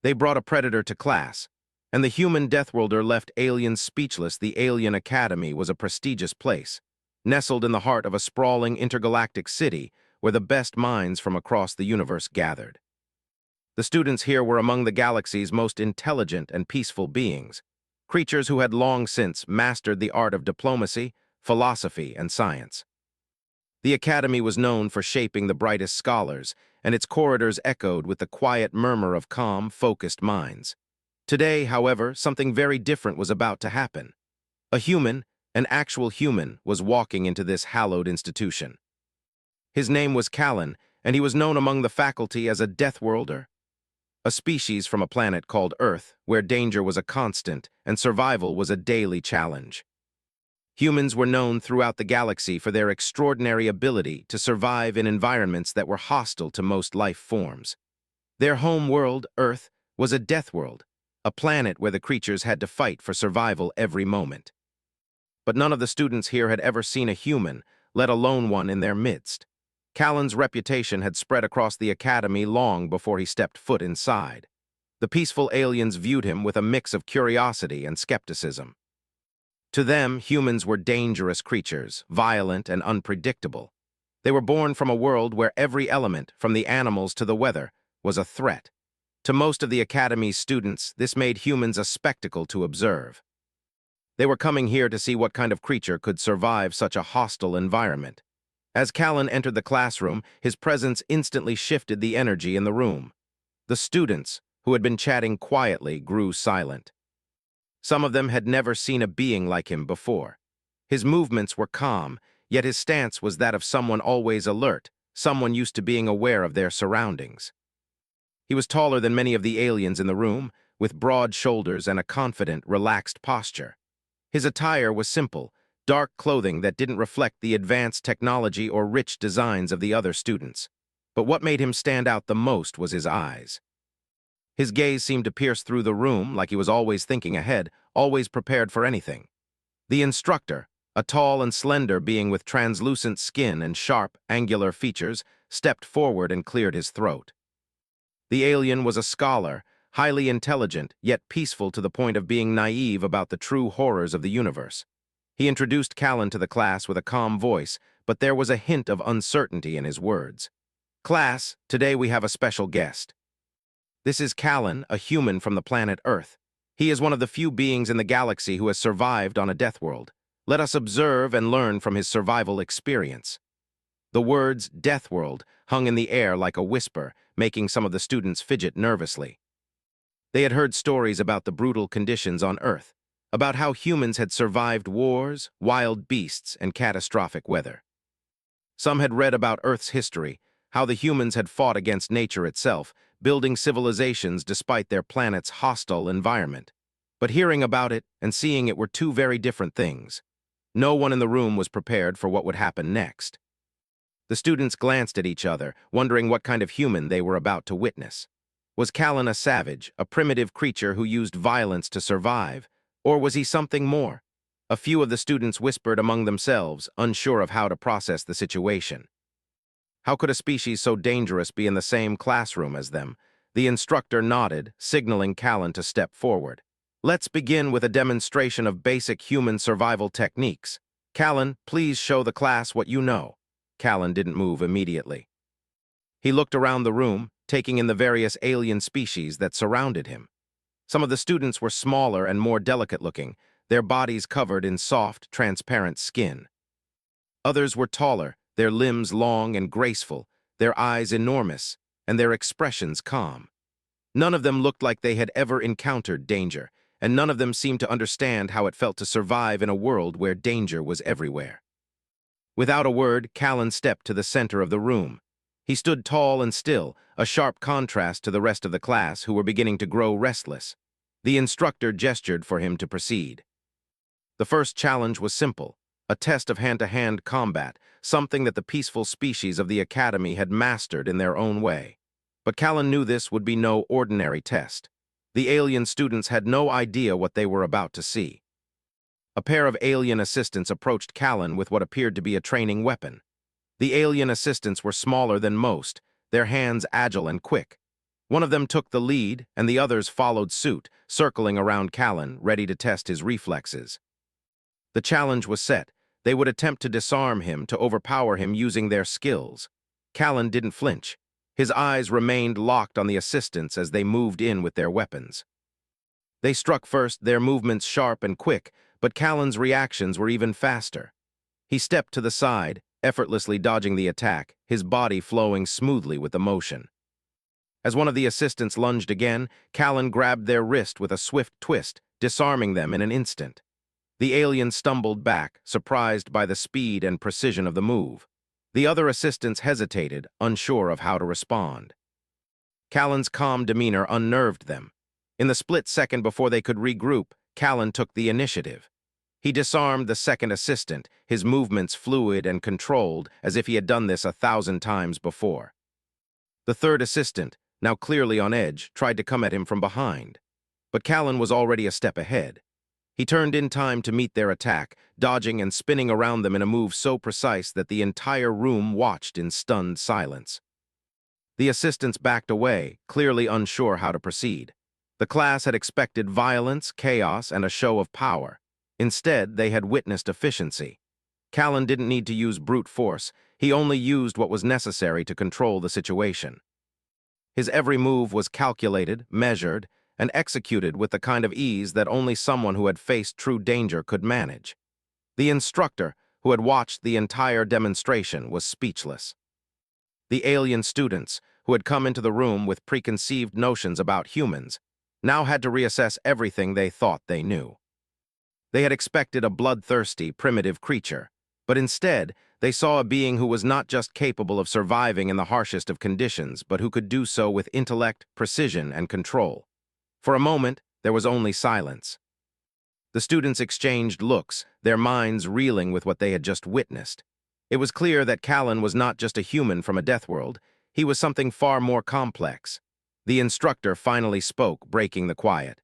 They brought a predator to class, and the human Deathworlder left aliens speechless. The Alien Academy was a prestigious place, nestled in the heart of a sprawling intergalactic city where the best minds from across the universe gathered. The students here were among the galaxy's most intelligent and peaceful beings, creatures who had long since mastered the art of diplomacy, philosophy, and science. The academy was known for shaping the brightest scholars, and its corridors echoed with the quiet murmur of calm, focused minds. Today, however, something very different was about to happen. A human, an actual human, was walking into this hallowed institution. His name was Callan, and he was known among the faculty as a Deathworlder, a species from a planet called Earth, where danger was a constant and survival was a daily challenge. Humans were known throughout the galaxy for their extraordinary ability to survive in environments that were hostile to most life forms. Their home world, Earth, was a death world, a planet where the creatures had to fight for survival every moment. But none of the students here had ever seen a human, let alone one in their midst. Callan's reputation had spread across the academy long before he stepped foot inside. The peaceful aliens viewed him with a mix of curiosity and skepticism. To them, humans were dangerous creatures, violent and unpredictable. They were born from a world where every element, from the animals to the weather, was a threat. To most of the Academy's students, this made humans a spectacle to observe. They were coming here to see what kind of creature could survive such a hostile environment. As Callan entered the classroom, his presence instantly shifted the energy in the room. The students, who had been chatting quietly, grew silent. Some of them had never seen a being like him before. His movements were calm, yet his stance was that of someone always alert, someone used to being aware of their surroundings. He was taller than many of the aliens in the room, with broad shoulders and a confident, relaxed posture. His attire was simple, dark clothing that didn't reflect the advanced technology or rich designs of the other students. But what made him stand out the most was his eyes. His gaze seemed to pierce through the room like he was always thinking ahead, always prepared for anything. The instructor, a tall and slender being with translucent skin and sharp, angular features, stepped forward and cleared his throat. The alien was a scholar, highly intelligent, yet peaceful to the point of being naive about the true horrors of the universe. He introduced Callan to the class with a calm voice, but there was a hint of uncertainty in his words. "Class, today we have a special guest. This is Callan, a human from the planet Earth. He is one of the few beings in the galaxy who has survived on a death world. Let us observe and learn from his survival experience." The words "death world" hung in the air like a whisper, making some of the students fidget nervously. They had heard stories about the brutal conditions on Earth, about how humans had survived wars, wild beasts, and catastrophic weather. Some had read about Earth's history, how the humans had fought against nature itself, building civilizations despite their planet's hostile environment. But hearing about it and seeing it were two very different things. No one in the room was prepared for what would happen next. The students glanced at each other, wondering what kind of human they were about to witness. Was Callan a savage, a primitive creature who used violence to survive, or was he something more? A few of the students whispered among themselves, unsure of how to process the situation. How could a species so dangerous be in the same classroom as them? The instructor nodded, signaling Callan to step forward. "Let's begin with a demonstration of basic human survival techniques. Callan, please show the class what you know." Callan didn't move immediately. He looked around the room, taking in the various alien species that surrounded him. Some of the students were smaller and more delicate-looking, their bodies covered in soft, transparent skin. Others were taller, their limbs long and graceful, their eyes enormous, and their expressions calm. None of them looked like they had ever encountered danger, and none of them seemed to understand how it felt to survive in a world where danger was everywhere. Without a word, Callan stepped to the center of the room. He stood tall and still, a sharp contrast to the rest of the class who were beginning to grow restless. The instructor gestured for him to proceed. The first challenge was simple, a test of hand-to-hand combat, something that the peaceful species of the Academy had mastered in their own way. But Callan knew this would be no ordinary test. The alien students had no idea what they were about to see. A pair of alien assistants approached Callan with what appeared to be a training weapon. The alien assistants were smaller than most, their hands agile and quick. One of them took the lead, and the others followed suit, circling around Callan, ready to test his reflexes. The challenge was set. They would attempt to disarm him, to overpower him using their skills. Callan didn't flinch. His eyes remained locked on the assistants as they moved in with their weapons. They struck first, their movements sharp and quick, but Callan's reactions were even faster. He stepped to the side, effortlessly dodging the attack, his body flowing smoothly with emotion. As one of the assistants lunged again, Callan grabbed their wrist with a swift twist, disarming them in an instant. The alien stumbled back, surprised by the speed and precision of the move. The other assistants hesitated, unsure of how to respond. Callan's calm demeanor unnerved them. In the split second before they could regroup, Callan took the initiative. He disarmed the second assistant, his movements fluid and controlled, as if he had done this 1,000 times before. The third assistant, now clearly on edge, tried to come at him from behind. But Callan was already a step ahead. He turned in time to meet their attack, dodging and spinning around them in a move so precise that the entire room watched in stunned silence. The assistants backed away, clearly unsure how to proceed. The class had expected violence, chaos, and a show of power. Instead, they had witnessed efficiency. Callan didn't need to use brute force. He only used what was necessary to control the situation. His every move was calculated, measured, and executed with the kind of ease that only someone who had faced true danger could manage. The instructor, who had watched the entire demonstration, was speechless. The alien students, who had come into the room with preconceived notions about humans, now had to reassess everything they thought they knew. They had expected a bloodthirsty, primitive creature, but instead, they saw a being who was not just capable of surviving in the harshest of conditions, but who could do so with intellect, precision, and control. For a moment, there was only silence. The students exchanged looks, their minds reeling with what they had just witnessed. It was clear that Callan was not just a human from a death world, he was something far more complex. The instructor finally spoke, breaking the quiet.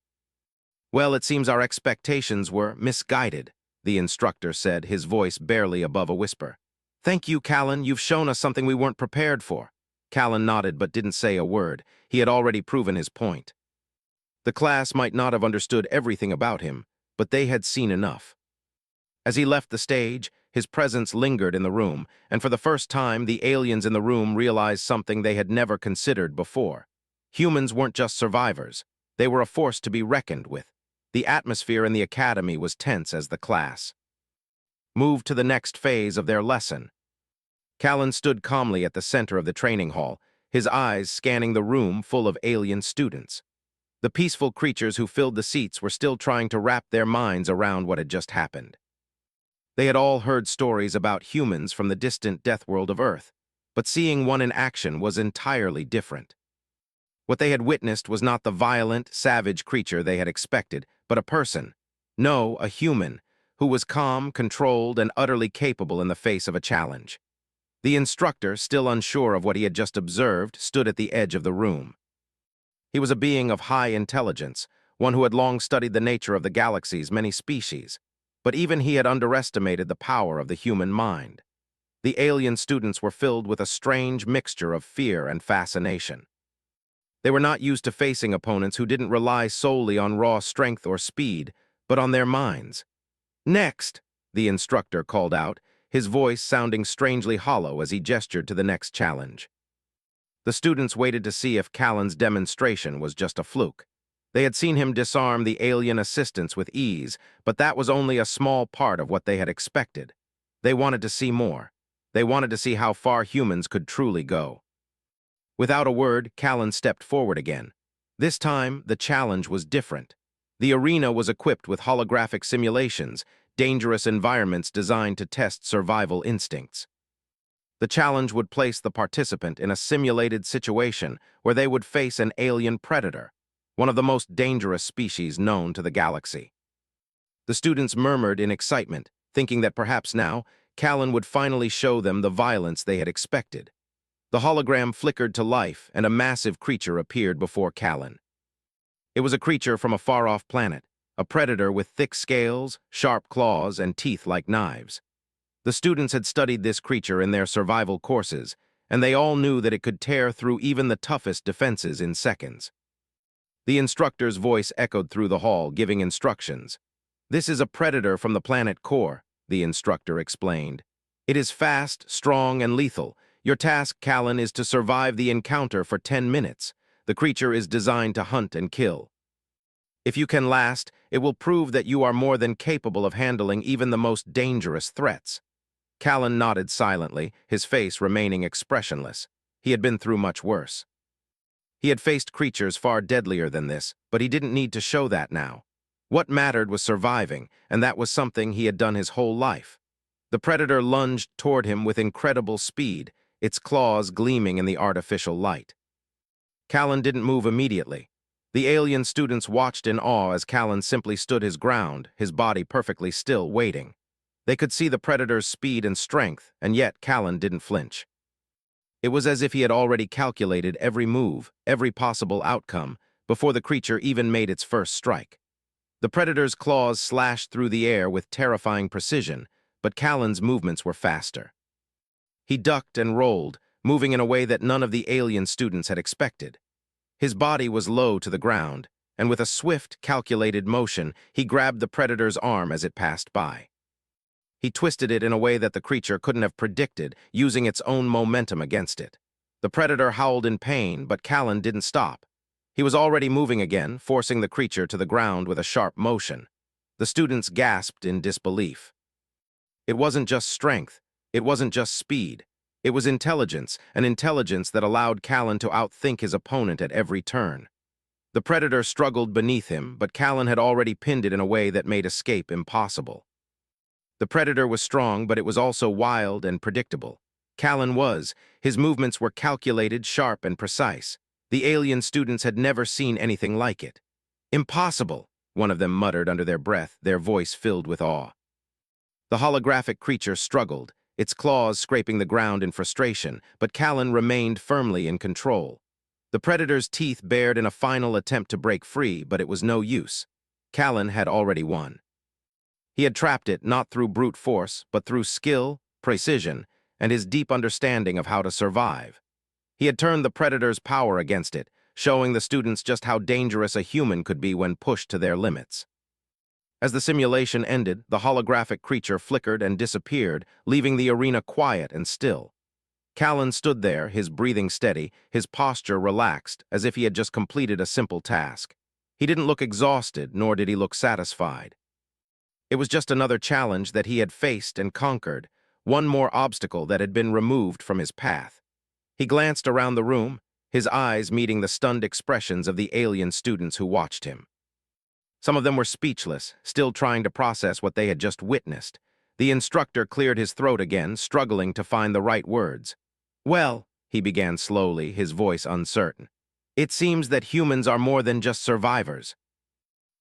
"Well, it seems our expectations were misguided," the instructor said, his voice barely above a whisper. "Thank you, Callan, you've shown us something we weren't prepared for." Callan nodded but didn't say a word. He had already proven his point. The class might not have understood everything about him, but they had seen enough. As he left the stage, his presence lingered in the room, and for the first time, the aliens in the room realized something they had never considered before. Humans weren't just survivors. They were a force to be reckoned with. The atmosphere in the academy was tense as the class moved to the next phase of their lesson. Callan stood calmly at the center of the training hall, his eyes scanning the room full of alien students. The peaceful creatures who filled the seats were still trying to wrap their minds around what had just happened. They had all heard stories about humans from the distant death world of Earth, but seeing one in action was entirely different. What they had witnessed was not the violent, savage creature they had expected, but a person. No, a human, who was calm, controlled, and utterly capable in the face of a challenge. The instructor, still unsure of what he had just observed, stood at the edge of the room. He was a being of high intelligence, one who had long studied the nature of the galaxy's many species, but even he had underestimated the power of the human mind. The alien students were filled with a strange mixture of fear and fascination. They were not used to facing opponents who didn't rely solely on raw strength or speed, but on their minds. "Next," the instructor called out, his voice sounding strangely hollow as he gestured to the next challenge. The students waited to see if Callan's demonstration was just a fluke. They had seen him disarm the alien assistants with ease, but that was only a small part of what they had expected. They wanted to see more. They wanted to see how far humans could truly go. Without a word, Callan stepped forward again. This time, the challenge was different. The arena was equipped with holographic simulations, dangerous environments designed to test survival instincts. The challenge would place the participant in a simulated situation where they would face an alien predator, one of the most dangerous species known to the galaxy. The students murmured in excitement, thinking that perhaps now, Callan would finally show them the violence they had expected. The hologram flickered to life, and a massive creature appeared before Callan. It was a creature from a far-off planet, a predator with thick scales, sharp claws, and teeth like knives. The students had studied this creature in their survival courses, and they all knew that it could tear through even the toughest defenses in seconds. The instructor's voice echoed through the hall, giving instructions. "This is a predator from the planet Core," the instructor explained. "It is fast, strong, and lethal. Your task, Callan, is to survive the encounter for 10 minutes. The creature is designed to hunt and kill. If you can last, it will prove that you are more than capable of handling even the most dangerous threats." Callan nodded silently, his face remaining expressionless. He had been through much worse. He had faced creatures far deadlier than this, but he didn't need to show that now. What mattered was surviving, and that was something he had done his whole life. The predator lunged toward him with incredible speed, its claws gleaming in the artificial light. Callan didn't move immediately. The alien students watched in awe as Callan simply stood his ground, his body perfectly still, waiting. They could see the predator's speed and strength, and yet Callan didn't flinch. It was as if he had already calculated every move, every possible outcome, before the creature even made its first strike. The predator's claws slashed through the air with terrifying precision, but Callan's movements were faster. He ducked and rolled, moving in a way that none of the alien students had expected. His body was low to the ground, and with a swift, calculated motion, he grabbed the predator's arm as it passed by. He twisted it in a way that the creature couldn't have predicted, using its own momentum against it. The predator howled in pain, but Callan didn't stop. He was already moving again, forcing the creature to the ground with a sharp motion. The students gasped in disbelief. It wasn't just strength. It wasn't just speed. It was intelligence, an intelligence that allowed Callan to outthink his opponent at every turn. The predator struggled beneath him, but Callan had already pinned it in a way that made escape impossible. The predator was strong, but it was also wild and predictable. Callan was. His movements were calculated, sharp, and precise. The alien students had never seen anything like it. "Impossible," one of them muttered under their breath, their voice filled with awe. The holographic creature struggled, its claws scraping the ground in frustration, but Callan remained firmly in control. The predator's teeth bared in a final attempt to break free, but it was no use. Callan had already won. He had trapped it not through brute force, but through skill, precision, and his deep understanding of how to survive. He had turned the predator's power against it, showing the students just how dangerous a human could be when pushed to their limits. As the simulation ended, the holographic creature flickered and disappeared, leaving the arena quiet and still. Callan stood there, his breathing steady, his posture relaxed, as if he had just completed a simple task. He didn't look exhausted, nor did he look satisfied. It was just another challenge that he had faced and conquered, one more obstacle that had been removed from his path. He glanced around the room, his eyes meeting the stunned expressions of the alien students who watched him. Some of them were speechless, still trying to process what they had just witnessed. The instructor cleared his throat again, struggling to find the right words. "Well," he began slowly, his voice uncertain, "it seems that humans are more than just survivors.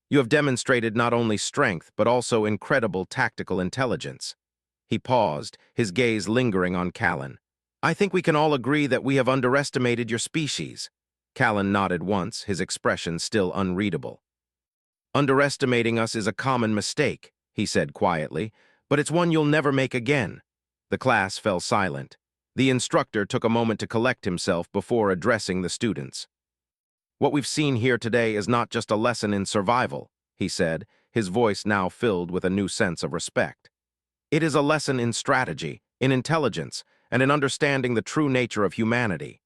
You have demonstrated not only strength, but also incredible tactical intelligence." He paused, his gaze lingering on Callan. "I think we can all agree that we have underestimated your species." Callan nodded once, his expression still unreadable. "Underestimating us is a common mistake," he said quietly, "but it's one you'll never make again." The class fell silent. The instructor took a moment to collect himself before addressing the students. "What we've seen here today is not just a lesson in survival," he said, his voice now filled with a new sense of respect. "It is a lesson in strategy, in intelligence, and in understanding the true nature of humanity."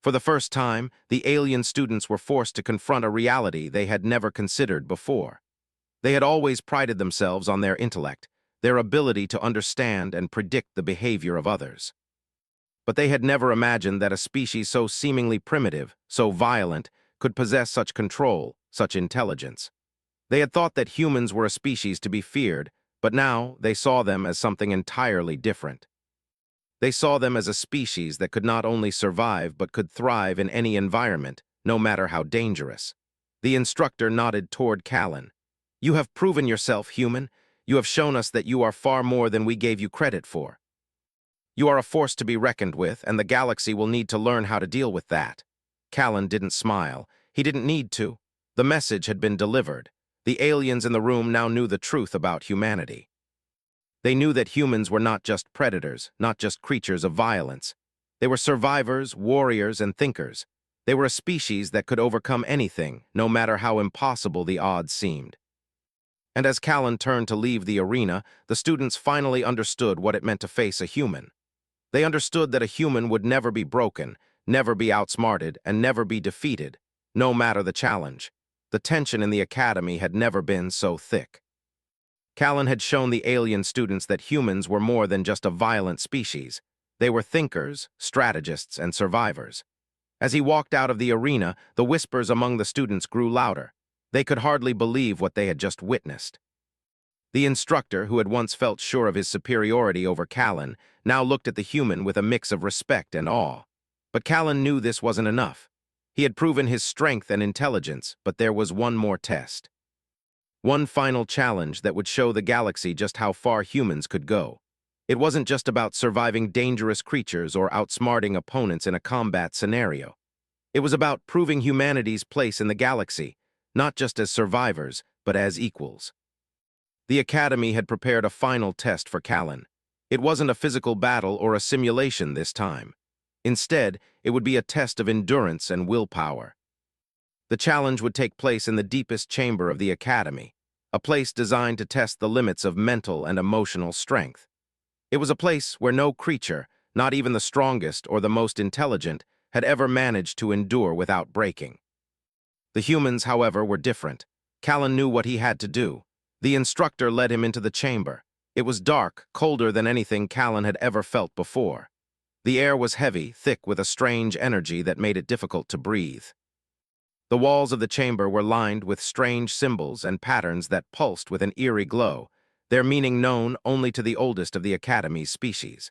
For the first time, the alien students were forced to confront a reality they had never considered before. They had always prided themselves on their intellect, their ability to understand and predict the behavior of others. But they had never imagined that a species so seemingly primitive, so violent, could possess such control, such intelligence. They had thought that humans were a species to be feared, but now they saw them as something entirely different. They saw them as a species that could not only survive but could thrive in any environment, no matter how dangerous. The instructor nodded toward Callan. "You have proven yourself, human. You have shown us that you are far more than we gave you credit for. You are a force to be reckoned with, and the galaxy will need to learn how to deal with that." Callan didn't smile. He didn't need to. The message had been delivered. The aliens in the room now knew the truth about humanity. They knew that humans were not just predators, not just creatures of violence. They were survivors, warriors, and thinkers. They were a species that could overcome anything, no matter how impossible the odds seemed. And as Callan turned to leave the arena, the students finally understood what it meant to face a human. They understood that a human would never be broken, never be outsmarted, and never be defeated, no matter the challenge. The tension in the academy had never been so thick. Callan had shown the alien students that humans were more than just a violent species. They were thinkers, strategists, and survivors. As he walked out of the arena, the whispers among the students grew louder. They could hardly believe what they had just witnessed. The instructor, who had once felt sure of his superiority over Callan, now looked at the human with a mix of respect and awe. But Callan knew this wasn't enough. He had proven his strength and intelligence, but there was one more test. One final challenge that would show the galaxy just how far humans could go. It wasn't just about surviving dangerous creatures or outsmarting opponents in a combat scenario. It was about proving humanity's place in the galaxy, not just as survivors, but as equals. The Academy had prepared a final test for Callan. It wasn't a physical battle or a simulation this time. Instead, it would be a test of endurance and willpower. The challenge would take place in the deepest chamber of the Academy, a place designed to test the limits of mental and emotional strength. It was a place where no creature, not even the strongest or the most intelligent, had ever managed to endure without breaking. The humans, however, were different. Callan knew what he had to do. The instructor led him into the chamber. It was dark, colder than anything Callan had ever felt before. The air was heavy, thick with a strange energy that made it difficult to breathe. The walls of the chamber were lined with strange symbols and patterns that pulsed with an eerie glow, their meaning known only to the oldest of the Academy's species.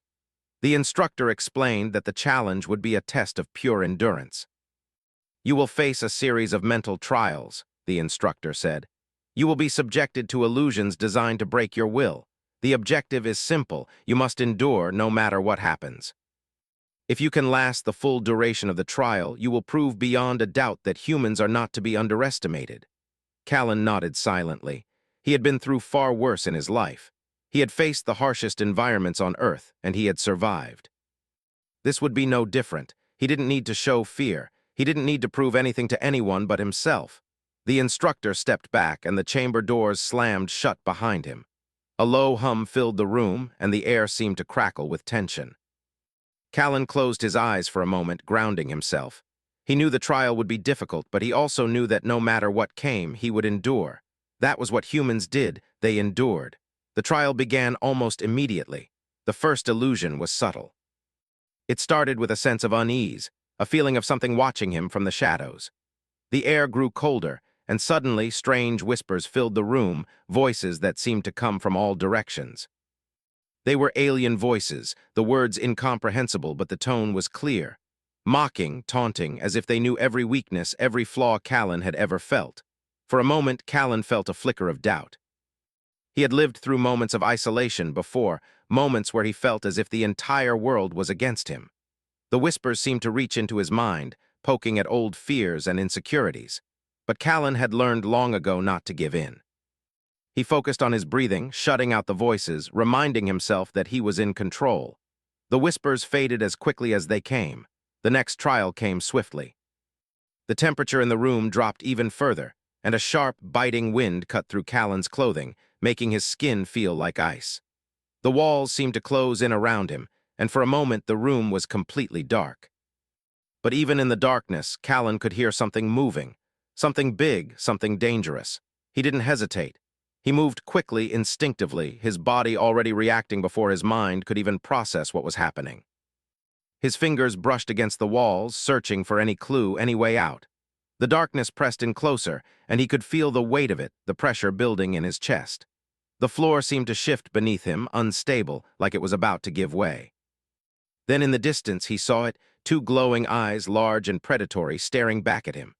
The instructor explained that the challenge would be a test of pure endurance. "You will face a series of mental trials," the instructor said. "You will be subjected to illusions designed to break your will. The objective is simple: you must endure no matter what happens. If you can last the full duration of the trial, you will prove beyond a doubt that humans are not to be underestimated." Callan nodded silently. He had been through far worse in his life. He had faced the harshest environments on Earth, and he had survived. This would be no different. He didn't need to show fear. He didn't need to prove anything to anyone but himself. The instructor stepped back, and the chamber doors slammed shut behind him. A low hum filled the room, and the air seemed to crackle with tension. Callan closed his eyes for a moment, grounding himself. He knew the trial would be difficult, but he also knew that no matter what came, he would endure. That was what humans did. They endured. The trial began almost immediately. The first illusion was subtle. It started with a sense of unease, a feeling of something watching him from the shadows. The air grew colder, and suddenly strange whispers filled the room, voices that seemed to come from all directions. They were alien voices, the words incomprehensible, but the tone was clear. Mocking, taunting, as if they knew every weakness, every flaw Callan had ever felt. For a moment, Callan felt a flicker of doubt. He had lived through moments of isolation before, moments where he felt as if the entire world was against him. The whispers seemed to reach into his mind, poking at old fears and insecurities. But Callan had learned long ago not to give in. He focused on his breathing, shutting out the voices, reminding himself that he was in control. The whispers faded as quickly as they came. The next trial came swiftly. The temperature in the room dropped even further, and a sharp, biting wind cut through Callan's clothing, making his skin feel like ice. The walls seemed to close in around him, and for a moment the room was completely dark. But even in the darkness, Callan could hear something moving. Something big, something dangerous. He didn't hesitate. He moved quickly, instinctively, his body already reacting before his mind could even process what was happening. His fingers brushed against the walls, searching for any clue, any way out. The darkness pressed in closer, and he could feel the weight of it, the pressure building in his chest. The floor seemed to shift beneath him, unstable, like it was about to give way. Then in the distance he saw it, two glowing eyes, large and predatory, staring back at him.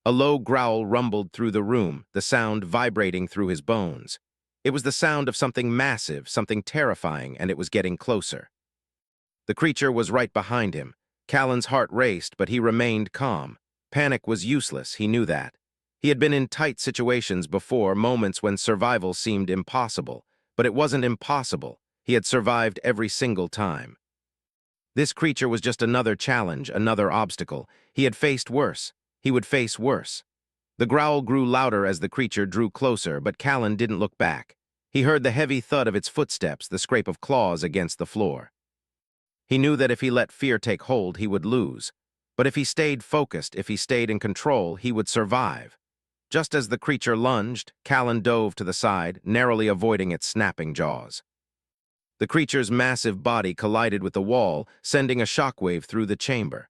A low growl rumbled through the room, the sound vibrating through his bones. It was the sound of something massive, something terrifying, and it was getting closer. The creature was right behind him. Callan's heart raced, but he remained calm. Panic was useless, he knew that. He had been in tight situations before, moments when survival seemed impossible. But it wasn't impossible. He had survived every single time. This creature was just another challenge, another obstacle. He had faced worse. He would face worse. The growl grew louder as the creature drew closer, but Callan didn't look back. He heard the heavy thud of its footsteps, the scrape of claws against the floor. He knew that if he let fear take hold, he would lose. But if he stayed focused, if he stayed in control, he would survive. Just as the creature lunged, Callan dove to the side, narrowly avoiding its snapping jaws. The creature's massive body collided with the wall, sending a shockwave through the chamber.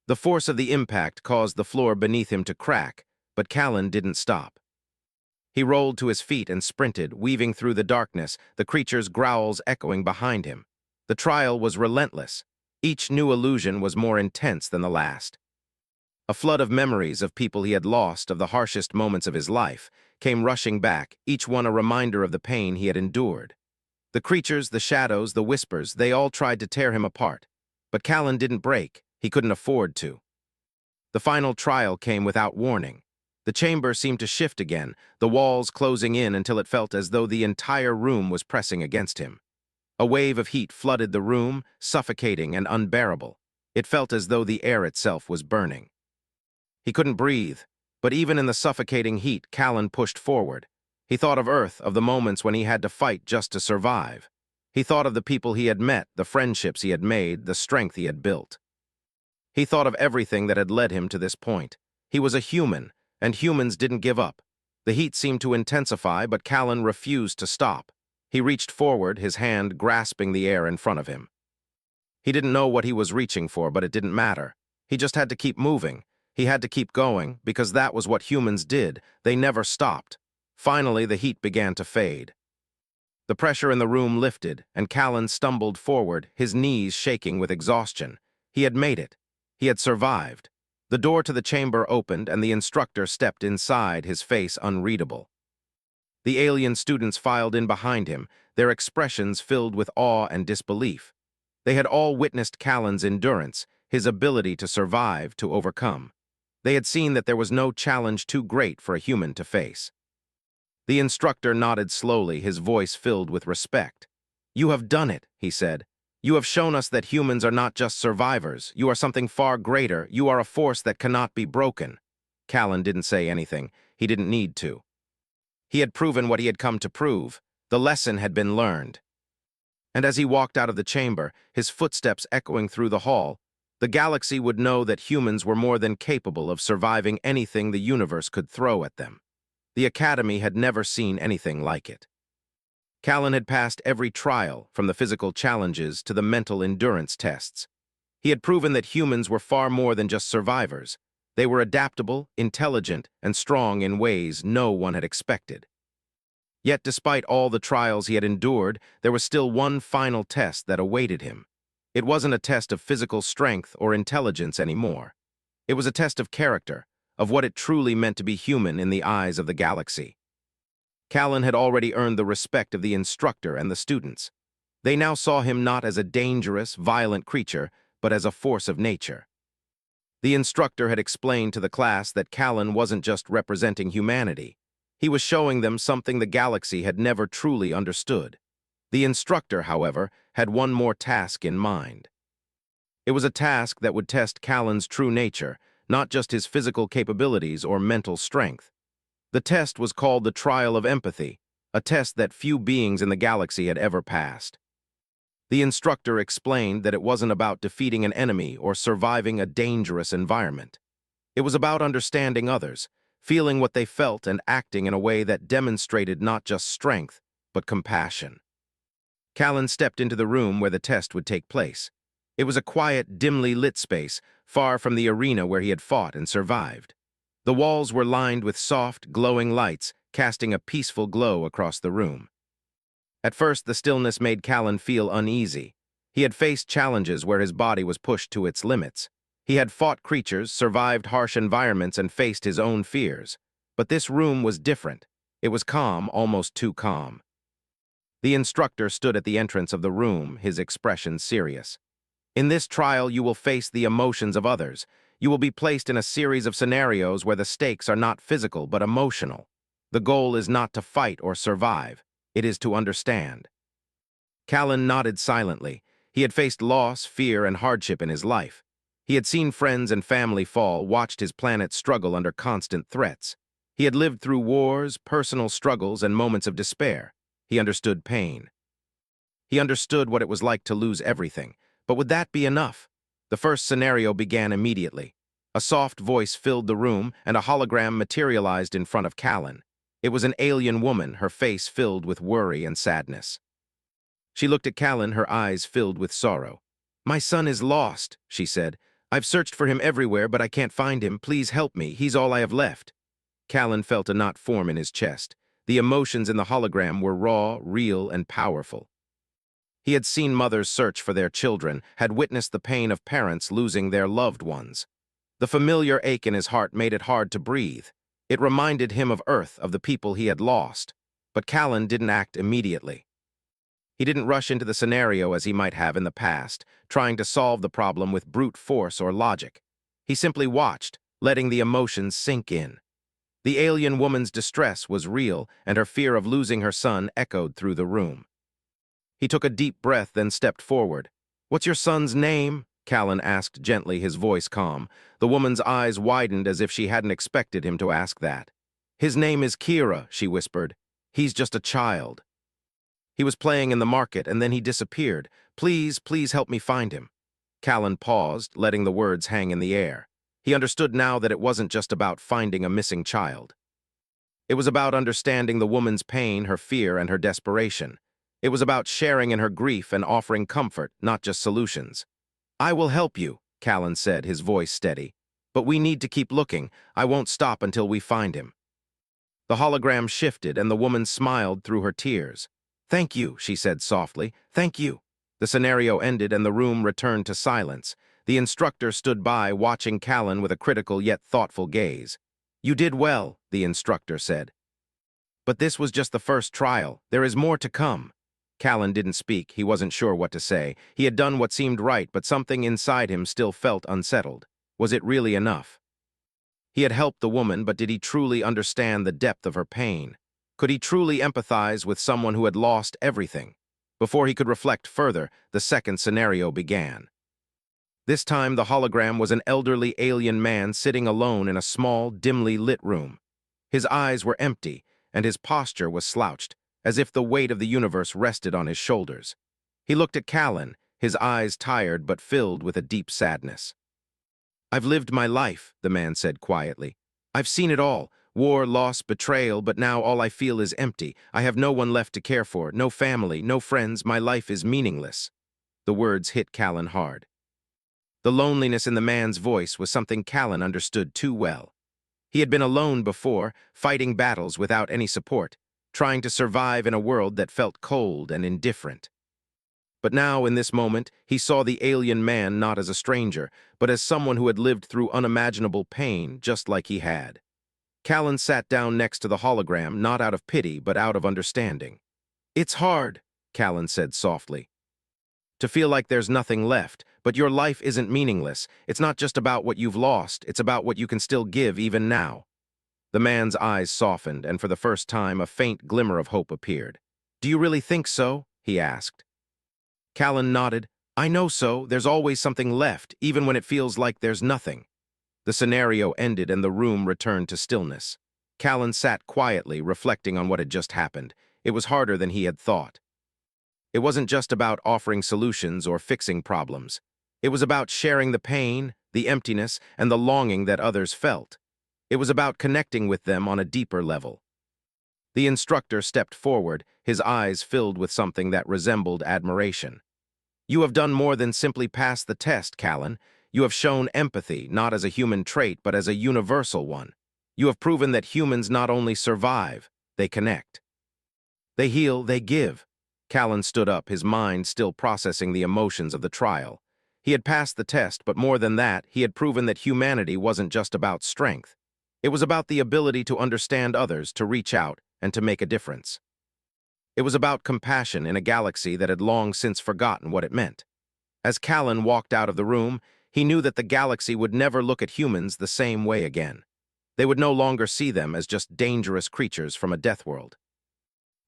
The force of the impact caused the floor beneath him to crack, but Callan didn't stop. He rolled to his feet and sprinted, weaving through the darkness, the creature's growls echoing behind him. The trial was relentless. Each new illusion was more intense than the last. A flood of memories of people he had lost, of the harshest moments of his life, came rushing back, each one a reminder of the pain he had endured. The creatures, the shadows, the whispers, they all tried to tear him apart. But Callan didn't break. He couldn't afford to. The final trial came without warning. The chamber seemed to shift again, the walls closing in until it felt as though the entire room was pressing against him. A wave of heat flooded the room, suffocating and unbearable. It felt as though the air itself was burning. He couldn't breathe, but even in the suffocating heat, Callan pushed forward. He thought of Earth, of the moments when he had to fight just to survive. He thought of the people he had met, the friendships he had made, the strength he had built. He thought of everything that had led him to this point. He was a human, and humans didn't give up. The heat seemed to intensify, but Callan refused to stop. He reached forward, his hand grasping the air in front of him. He didn't know what he was reaching for, but it didn't matter. He just had to keep moving. He had to keep going, because that was what humans did. They never stopped. Finally, the heat began to fade. The pressure in the room lifted, and Callan stumbled forward, his knees shaking with exhaustion. He had made it. He had survived. The door to the chamber opened, and the instructor stepped inside, his face unreadable. The alien students filed in behind him, their expressions filled with awe and disbelief. They had all witnessed Callan's endurance, his ability to survive, to overcome. They had seen that there was no challenge too great for a human to face. The instructor nodded slowly, his voice filled with respect. "You have done it," he said. "You have shown us that humans are not just survivors. You are something far greater. You are a force that cannot be broken." Callan didn't say anything. He didn't need to. He had proven what he had come to prove. The lesson had been learned. And as he walked out of the chamber, his footsteps echoing through the hall, the galaxy would know that humans were more than capable of surviving anything the universe could throw at them. The Academy had never seen anything like it. Callan had passed every trial, from the physical challenges to the mental endurance tests. He had proven that humans were far more than just survivors. They were adaptable, intelligent, and strong in ways no one had expected. Yet despite all the trials he had endured, there was still one final test that awaited him. It wasn't a test of physical strength or intelligence anymore. It was a test of character, of what it truly meant to be human in the eyes of the galaxy. Callan had already earned the respect of the instructor and the students. They now saw him not as a dangerous, violent creature, but as a force of nature. The instructor had explained to the class that Callan wasn't just representing humanity. He was showing them something the galaxy had never truly understood. The instructor, however, had one more task in mind. It was a task that would test Callan's true nature, not just his physical capabilities or mental strength. The test was called the Trial of Empathy, a test that few beings in the galaxy had ever passed. The instructor explained that it wasn't about defeating an enemy or surviving a dangerous environment. It was about understanding others, feeling what they felt and acting in a way that demonstrated not just strength, but compassion. Callan stepped into the room where the test would take place. It was a quiet, dimly lit space, far from the arena where he had fought and survived. The walls were lined with soft, glowing lights, casting a peaceful glow across the room. At first, the stillness made Callan feel uneasy. He had faced challenges where his body was pushed to its limits. He had fought creatures, survived harsh environments, and faced his own fears. But this room was different. It was calm, almost too calm. The instructor stood at the entrance of the room, his expression serious. "In this trial, you will face the emotions of others. You will be placed in a series of scenarios where the stakes are not physical but emotional. The goal is not to fight or survive. It is to understand." Callan nodded silently. He had faced loss, fear, and hardship in his life. He had seen friends and family fall, watched his planet struggle under constant threats. He had lived through wars, personal struggles, and moments of despair. He understood pain. He understood what it was like to lose everything. But would that be enough? The first scenario began immediately. A soft voice filled the room, and a hologram materialized in front of Callan. It was an alien woman, her face filled with worry and sadness. She looked at Callan, her eyes filled with sorrow. "My son is lost," she said. "I've searched for him everywhere, but I can't find him. Please help me. He's all I have left." Callan felt a knot form in his chest. The emotions in the hologram were raw, real, and powerful. He had seen mothers search for their children, had witnessed the pain of parents losing their loved ones. The familiar ache in his heart made it hard to breathe. It reminded him of Earth, of the people he had lost. But Callan didn't act immediately. He didn't rush into the scenario as he might have in the past, trying to solve the problem with brute force or logic. He simply watched, letting the emotions sink in. The alien woman's distress was real, and her fear of losing her son echoed through the room. He took a deep breath, then stepped forward. "What's your son's name?" Callan asked gently, his voice calm. The woman's eyes widened as if she hadn't expected him to ask that. "His name is Kira," she whispered. "He's just a child. He was playing in the market, and then he disappeared. Please, please help me find him." Callan paused, letting the words hang in the air. He understood now that it wasn't just about finding a missing child. It was about understanding the woman's pain, her fear, and her desperation. It was about sharing in her grief and offering comfort, not just solutions. "I will help you," Callan said, his voice steady. "But we need to keep looking. I won't stop until we find him." The hologram shifted, and the woman smiled through her tears. "Thank you," she said softly. "Thank you." The scenario ended, and the room returned to silence. The instructor stood by, watching Callan with a critical yet thoughtful gaze. "You did well," the instructor said. "But this was just the first trial. There is more to come." Callan didn't speak. He wasn't sure what to say. He had done what seemed right, but something inside him still felt unsettled. Was it really enough? He had helped the woman, but did he truly understand the depth of her pain? Could he truly empathize with someone who had lost everything? Before he could reflect further, the second scenario began. This time, the hologram was an elderly alien man sitting alone in a small, dimly lit room. His eyes were empty, and his posture was slouched, as if the weight of the universe rested on his shoulders. He looked at Callan, his eyes tired but filled with a deep sadness. "I've lived my life," the man said quietly. "I've seen it all. War, loss, betrayal, but now all I feel is empty. I have no one left to care for, no family, no friends. My life is meaningless." The words hit Callan hard. The loneliness in the man's voice was something Callan understood too well. He had been alone before, fighting battles without any support, trying to survive in a world that felt cold and indifferent. But now, in this moment, he saw the alien man not as a stranger, but as someone who had lived through unimaginable pain, just like he had. Callan sat down next to the hologram, not out of pity, but out of understanding. "It's hard," Callan said softly, "to feel like there's nothing left, but your life isn't meaningless. It's not just about what you've lost, it's about what you can still give even now." The man's eyes softened, and for the first time a faint glimmer of hope appeared. "Do you really think so?" he asked. Callan nodded. "I know so. There's always something left, even when it feels like there's nothing." The scenario ended, and the room returned to stillness. Callan sat quietly, reflecting on what had just happened. It was harder than he had thought. It wasn't just about offering solutions or fixing problems. It was about sharing the pain, the emptiness, and the longing that others felt. It was about connecting with them on a deeper level. The instructor stepped forward, his eyes filled with something that resembled admiration. "You have done more than simply pass the test, Callan. You have shown empathy, not as a human trait, but as a universal one. You have proven that humans not only survive, they connect. They heal, they give." Callan stood up, his mind still processing the emotions of the trial. He had passed the test, but more than that, he had proven that humanity wasn't just about strength. It was about the ability to understand others, to reach out, and to make a difference. It was about compassion in a galaxy that had long since forgotten what it meant. As Callan walked out of the room, he knew that the galaxy would never look at humans the same way again. They would no longer see them as just dangerous creatures from a death world.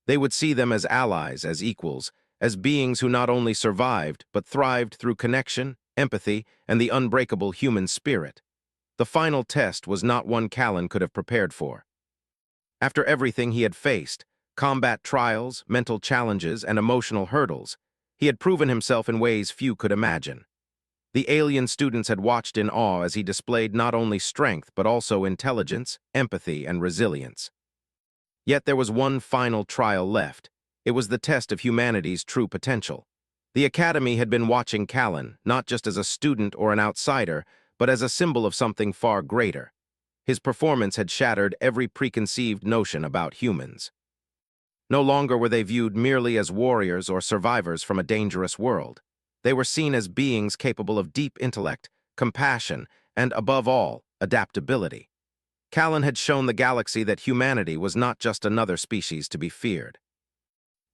They would see them as allies, as equals, as beings who not only survived, but thrived through connection, empathy, and the unbreakable human spirit. The final test was not one Callan could have prepared for. After everything he had faced, combat trials, mental challenges, and emotional hurdles, he had proven himself in ways few could imagine. The alien students had watched in awe as he displayed not only strength but also intelligence, empathy, and resilience. Yet there was one final trial left. It was the test of humanity's true potential. The Academy had been watching Callan, not just as a student or an outsider, but as a symbol of something far greater. His performance had shattered every preconceived notion about humans. No longer were they viewed merely as warriors or survivors from a dangerous world. They were seen as beings capable of deep intellect, compassion, and, above all, adaptability. Callan had shown the galaxy that humanity was not just another species to be feared.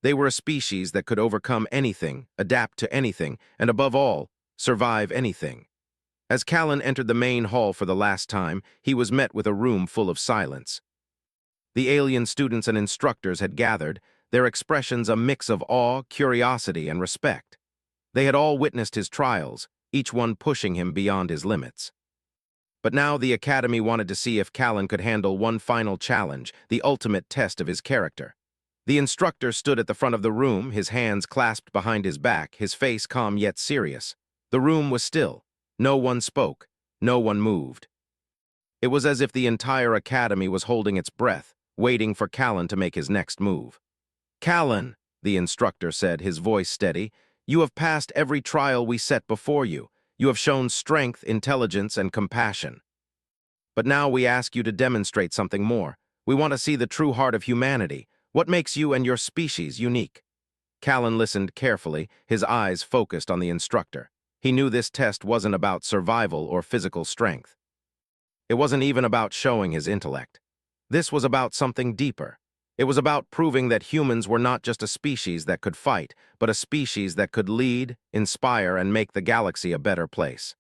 They were a species that could overcome anything, adapt to anything, and above all, survive anything. As Callan entered the main hall for the last time, he was met with a room full of silence. The alien students and instructors had gathered, their expressions a mix of awe, curiosity, and respect. They had all witnessed his trials, each one pushing him beyond his limits. But now the Academy wanted to see if Callan could handle one final challenge, the ultimate test of his character. The instructor stood at the front of the room, his hands clasped behind his back, his face calm yet serious. The room was still. No one spoke. No one moved. It was as if the entire Academy was holding its breath, waiting for Callan to make his next move. "Callan," the instructor said, his voice steady, "you have passed every trial we set before you. You have shown strength, intelligence, and compassion. But now we ask you to demonstrate something more. We want to see the true heart of humanity. What makes you and your species unique?" Callan listened carefully, his eyes focused on the instructor. He knew this test wasn't about survival or physical strength. It wasn't even about showing his intellect. This was about something deeper. It was about proving that humans were not just a species that could fight, but a species that could lead, inspire, and make the galaxy a better place.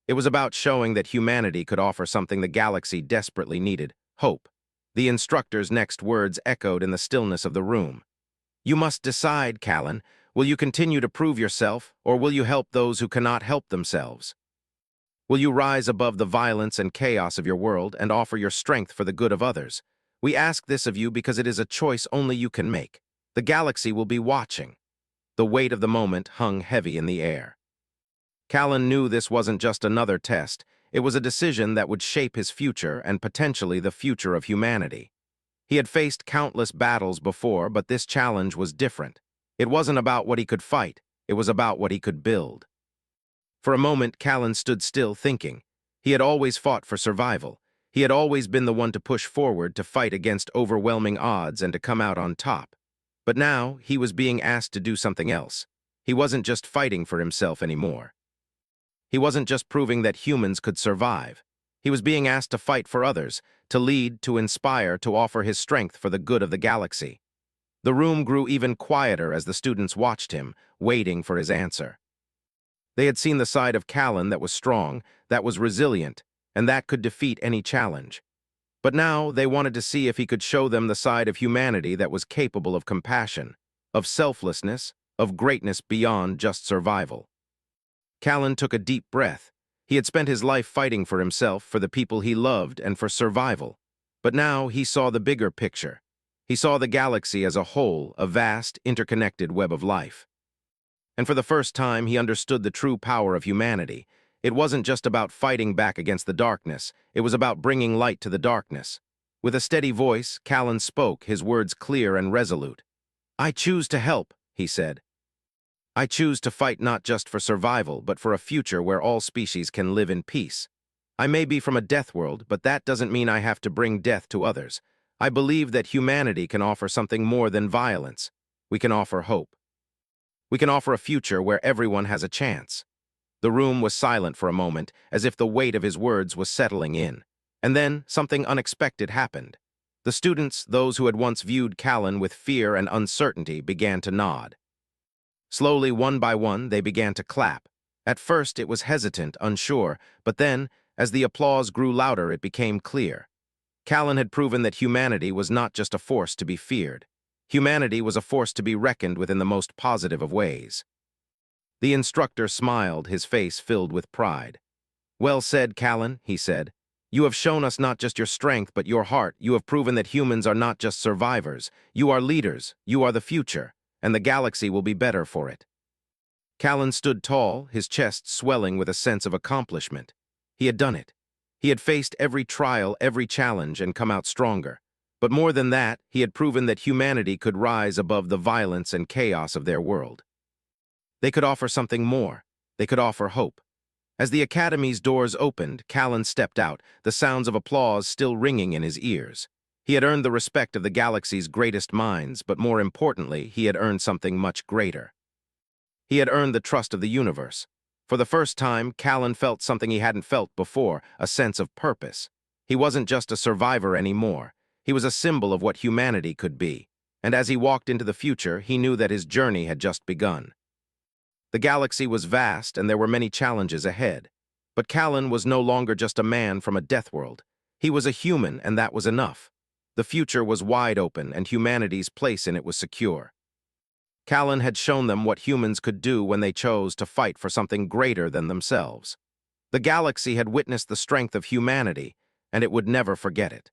It was about showing that humanity could offer something the galaxy desperately needed: hope. The instructor's next words echoed in the stillness of the room. "You must decide, Callan. Will you continue to prove yourself, or will you help those who cannot help themselves? Will you rise above the violence and chaos of your world and offer your strength for the good of others? We ask this of you because it is a choice only you can make. The galaxy will be watching." The weight of the moment hung heavy in the air. Callan knew this wasn't just another test. It was a decision that would shape his future and potentially the future of humanity. He had faced countless battles before, but this challenge was different. It wasn't about what he could fight. It was about what he could build. For a moment, Callan stood still, thinking. He had always fought for survival. He had always been the one to push forward, to fight against overwhelming odds, and to come out on top. But now, he was being asked to do something else. He wasn't just fighting for himself anymore. He wasn't just proving that humans could survive. He was being asked to fight for others, to lead, to inspire, to offer his strength for the good of the galaxy. The room grew even quieter as the students watched him, waiting for his answer. They had seen the side of Callan that was strong, that was resilient, and that could defeat any challenge. But now they wanted to see if he could show them the side of humanity that was capable of compassion, of selflessness, of greatness beyond just survival. Callan took a deep breath. He had spent his life fighting for himself, for the people he loved, and for survival. But now he saw the bigger picture. He saw the galaxy as a whole, a vast, interconnected web of life. And for the first time, he understood the true power of humanity. It wasn't just about fighting back against the darkness. It was about bringing light to the darkness. With a steady voice, Callan spoke, his words clear and resolute. "I choose to help," he said. "I choose to fight not just for survival, but for a future where all species can live in peace. I may be from a death world, but that doesn't mean I have to bring death to others. I believe that humanity can offer something more than violence. We can offer hope. We can offer a future where everyone has a chance." The room was silent for a moment, as if the weight of his words was settling in. And then something unexpected happened. The students, those who had once viewed Callan with fear and uncertainty, began to nod. Slowly, one by one, they began to clap. At first, it was hesitant, unsure, but then, as the applause grew louder, it became clear. Callan had proven that humanity was not just a force to be feared. Humanity was a force to be reckoned with in the most positive of ways. The instructor smiled, his face filled with pride. "Well said, Callan," he said. "You have shown us not just your strength, but your heart. You have proven that humans are not just survivors. You are leaders, you are the future, and the galaxy will be better for it." Callan stood tall, his chest swelling with a sense of accomplishment. He had done it. He had faced every trial, every challenge, and come out stronger. But more than that, he had proven that humanity could rise above the violence and chaos of their world. They could offer something more. They could offer hope. As the Academy's doors opened, Callan stepped out, the sounds of applause still ringing in his ears. He had earned the respect of the galaxy's greatest minds, but more importantly, he had earned something much greater. He had earned the trust of the universe. For the first time, Callan felt something he hadn't felt before, a sense of purpose. He wasn't just a survivor anymore. He was a symbol of what humanity could be. And as he walked into the future, he knew that his journey had just begun. The galaxy was vast, and there were many challenges ahead. But Callan was no longer just a man from a death world. He was a human, and that was enough. The future was wide open, and humanity's place in it was secure. Callan had shown them what humans could do when they chose to fight for something greater than themselves. The galaxy had witnessed the strength of humanity, and it would never forget it.